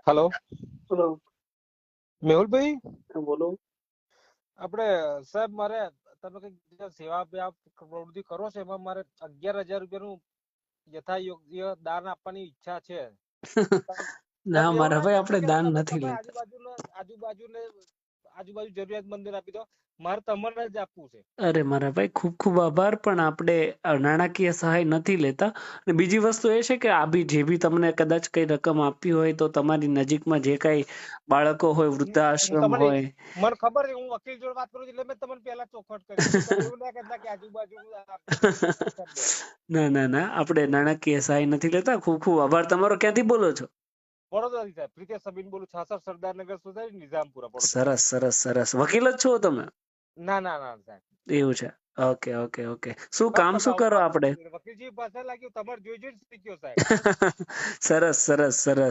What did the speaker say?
Hello, બોલો. મેહુલભાઈ. બોલો. આપણે સાહેબ મારે તમે કઈક સેવા પ્રવૃત્તિ કરો છો એમાં મારે 11,000 રૂપિયાનું યથાયોગ્ય દાન આપવાની ઈચ્છા છે. ના એવું મારા ના ભાઈ કરશો આપણે કે દાન તમે નથી લેતા. આજુબાજુ જરૂરિયાતમંદોને આપી દો. મારે તમને જ આપવું છે. અરે મારા ભાઈ ખૂબ ખૂબ આભાર, પણ આપણે નાણાકીય સહાય નથી લેતા. અને બીજી વસ્તુ એ છે કે આ બી જે બી તમને કદાચ કઈ રકમ આપવી હોય તો તમારી નજીકમાં જે કઈ બાળકો હોય, વૃદ્ધાશ્રમ તમને હોય. મને ખબર છે, હું વકીલ જોડે વાત કરું છું એટલે મેં તમને પહેલા ચોખવટ કરી. તમે એવું ના કહેતા કે આજુબાજુ ના ના ના, આપણે નાણાકીય સહાય નથી લેતા. ખૂબ ખૂબ આભાર તમારો. ક્યાંથી બોલો છો? વડોદરાથી સાહેબ, પ્રિતેશ સબીન બોલું, 66 સરદારનગર સોસાયટી, નિઝામપુરા, વડોદરા. સરસ સરસ સરસ. વકીલ જ છો તમે? ના ના ના સાહેબ, એવું છે. Okay okay okay. શું બસ કામ તમે શું કરો આપણે? વકીલજી પાસે લાગ્યું, તમારે જોઈ જોઈને શીખ્યો સાહેબ. સરસ સરસ સરસ.